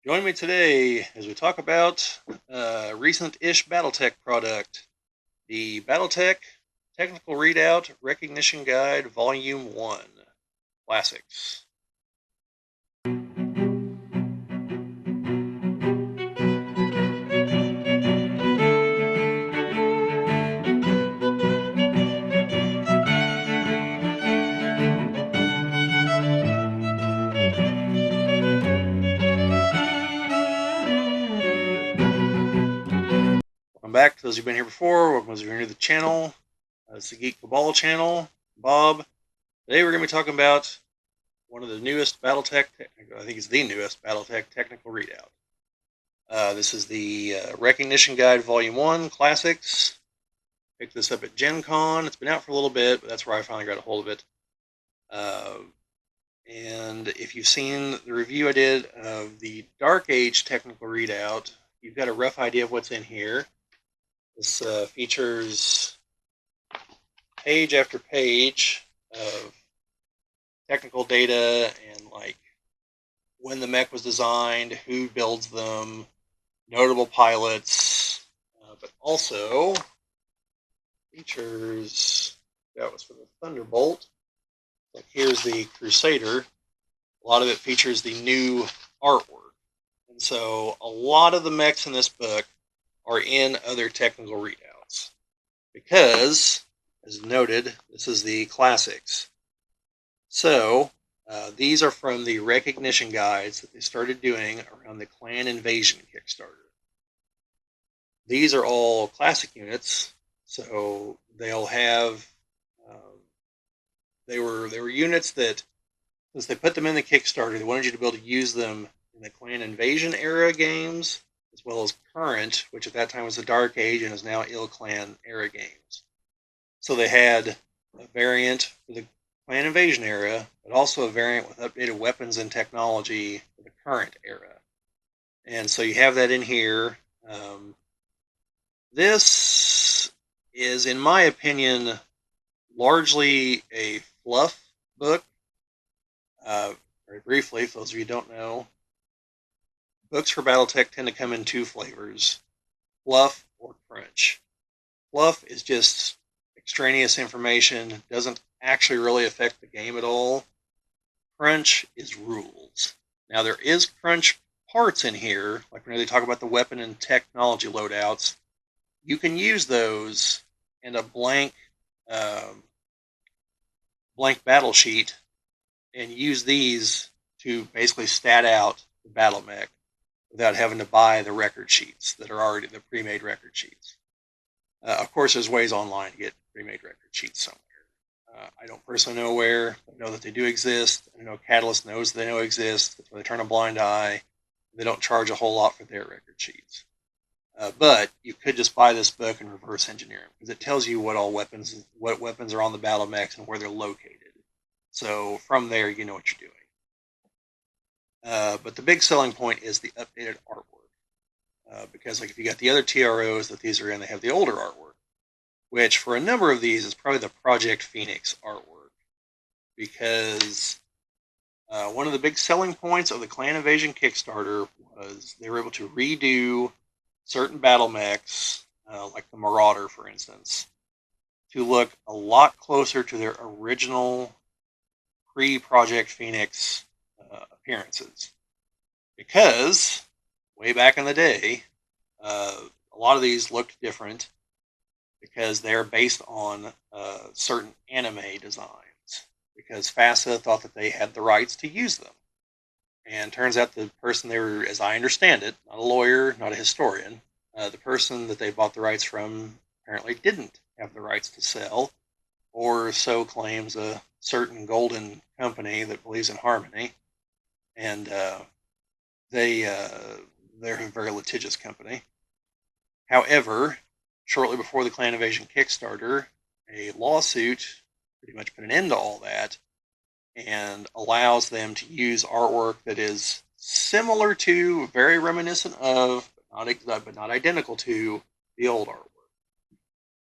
Join me today as we talk about a recent-ish BattleTech product, the BattleTech Technical Readout Recognition Guide Volume 1 Classics. Welcome back to those who've been here before. Welcome to those who are new to the channel. It's the Geek Cabal channel. Bob. Today we're going to be talking about one of the newest BattleTech, I think it's the newest BattleTech Technical Readout. This is the Recognition Guide Volume 1 Classics. Picked this up at GenCon. It's been out for a little bit, but that's where I finally got a hold of it. And if you've seen the review I did of the Dark Age technical readout, you've got a rough idea of what's in here. This features page after page of technical data and like when the mech was designed, who builds them, notable pilots, but also features, that was for the Thunderbolt. Like here's the Crusader. A lot of it features the new artwork. And so a lot of the mechs in this book are in other technical readouts. Because, as noted, this is the classics. So these are from the recognition guides that they started doing around the Clan Invasion Kickstarter. These are all classic units, so they'll have they were units that, since they put them in the Kickstarter, they wanted you to be able to use them in the Clan Invasion era games, as well as current, which at that time was the Dark Age and is now Ill Clan era games. So they had a variant for the Clan Invasion era, but also a variant with updated weapons and technology for the current era. And so you have that in here. This is, in my opinion, largely a fluff book. Very briefly, for those of you who don't know, books for BattleTech tend to come in two flavors, fluff or crunch. Fluff is just extraneous information, doesn't actually really affect the game at all. Crunch is rules. Now, there is crunch parts in here, like when they talk about the weapon and technology loadouts. You can use those in a blank battle sheet and use these to basically stat out the battle mech without having to buy the record sheets that are already the pre-made record sheets. Of course, there's ways online to get pre-made record sheets somewhere. I don't personally know where. I know that they do exist. I know Catalyst knows they know exist. That's why they turn a blind eye. They don't charge a whole lot for their record sheets. But you could just buy this book and reverse engineer them, because it tells you what weapons are on the battle mechs and where they're located. So from there, you know what you're doing. But the big selling point is the updated artwork. Because like if you got the other TROs that these are in, they have the older artwork, which for a number of these is probably the Project Phoenix artwork. Because one of the big selling points of the Clan Invasion Kickstarter was they were able to redo certain battle mechs, like the Marauder, for instance, to look a lot closer to their original pre-Project Phoenix appearances. Because way back in the day, a lot of these looked different because they're based on certain anime designs. Because FASA thought that they had the rights to use them. And turns out the person they were, as I understand it, not a lawyer, not a historian, the person that they bought the rights from apparently didn't have the rights to sell, or so claims a certain golden company that believes in harmony. And they're a very litigious company. However, shortly before the Clan Invasion Kickstarter, a lawsuit pretty much put an end to all that and allows them to use artwork that is similar to, very reminiscent of, but not identical to, the old artwork.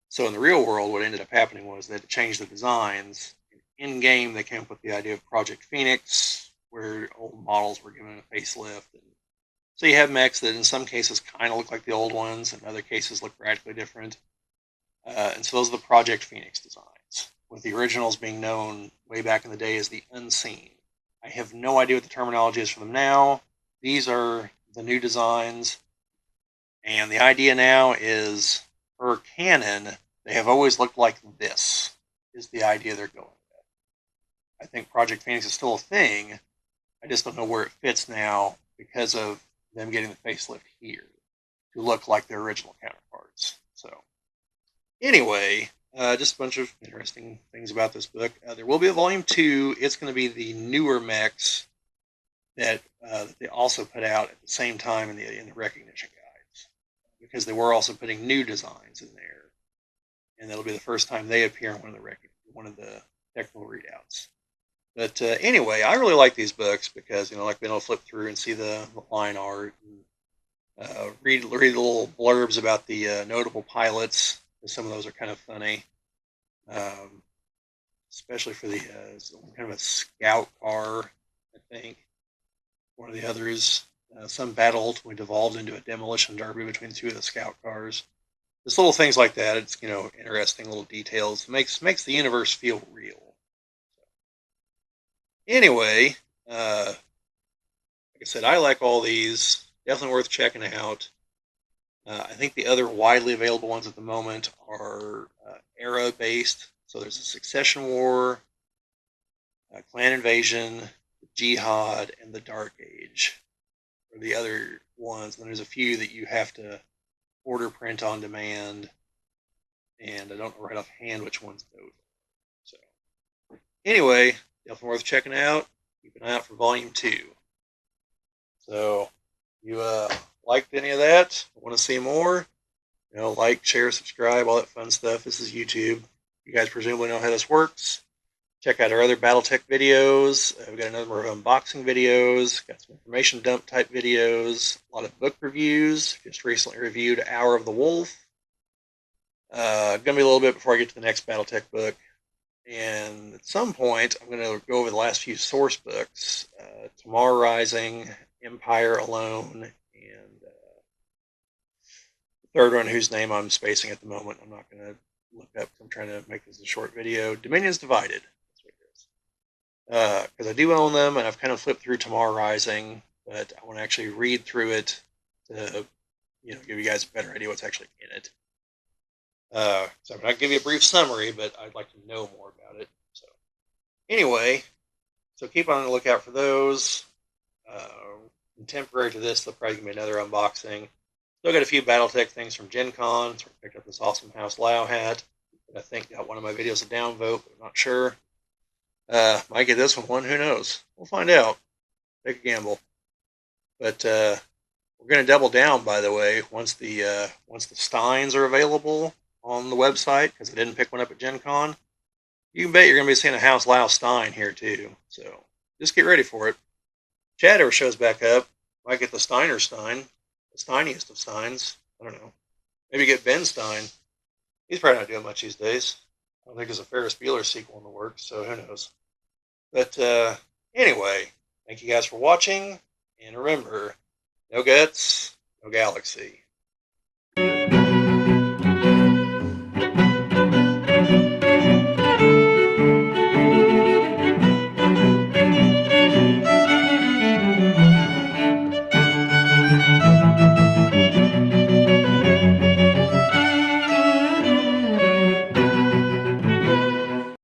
So in the real world, what ended up happening was they had to change the designs. In-game, they came up with the idea of Project Phoenix, where old models were given a facelift, and So you have mechs that in some cases kind of look like the old ones, and in other cases look radically different. And so those are the Project Phoenix designs, with the originals being known way back in the day as the Unseen. I have no idea what the terminology is for them now. These are the new designs, and the idea now is, per canon, they have always looked like this, is the idea they're going with. I think Project Phoenix is still a thing. I just don't know where it fits now because of them getting the facelift here to look like their original counterparts. So, anyway, just a bunch of interesting things about this book. There will be a volume 2. It's going to be the newer mechs that they also put out at the same time in the recognition guides, because they were also putting new designs in there, and that'll be the first time they appear in one of the technical readouts. But anyway, I really like these books because, like being able to flip through and see the line art, and read the little blurbs about the notable pilots. Some of those are kind of funny, um, especially for the kind of a scout car, I think. One of the others, some battle ultimately devolved into a demolition derby between two of the scout cars. Just little things like that. It's interesting little details. Makes the universe feel real. Anyway, like I said, I like all these. Definitely worth checking out. I think the other widely available ones at the moment are era based. So there's a Succession War, Clan Invasion, Jihad, and the Dark Age are the other ones. And there's a few that you have to order print on demand, and I don't know right offhand which ones those are. So anyway, definitely worth checking out. Keep an eye out for Volume 2. So you liked any of that? Want to see more? Like, share, subscribe, all that fun stuff. This is YouTube. You guys presumably know how this works. Check out our other BattleTech videos. We've got a number of unboxing videos, got some information dump type videos, a lot of book reviews. Just recently reviewed Hour of the Wolf. Going to be a little bit before I get to the next BattleTech book. And at some point, I'm going to go over the last few source books. Tomorrow Rising, Empire Alone, and the third one whose name I'm spacing at the moment. I'm not going to look up. I'm trying to make this a short video. Dominions Divided. That's what it is. Because I do own them, and I've kind of flipped through Tomorrow Rising, but I want to actually read through it to give you guys a better idea what's actually in it. So I'm not give you a brief summary, but I'd like to know more about it. So anyway, so keep on the lookout for those. Contemporary to this, there'll probably be another unboxing. Still got a few BattleTech things from GenCon. So I picked up this awesome House Lao hat. I think got one of my videos a downvote, but I'm not sure. Might get this one. Who knows? We'll find out. Take a gamble. But we're going to double down, by the way, once the Steins are available on the website, because I didn't pick one up at Gen Con. You can bet you're going to be seeing a House Lao Stein here too. So just get ready for it. Chad ever shows back up, might get the Steiner Stein, the Steiniest of Steins. I don't know. Maybe get Ben Stein. He's probably not doing much these days. I don't think there's a Ferris Bueller sequel in the works, so who knows. But anyway, thank you guys for watching, and remember, no guts, no galaxy.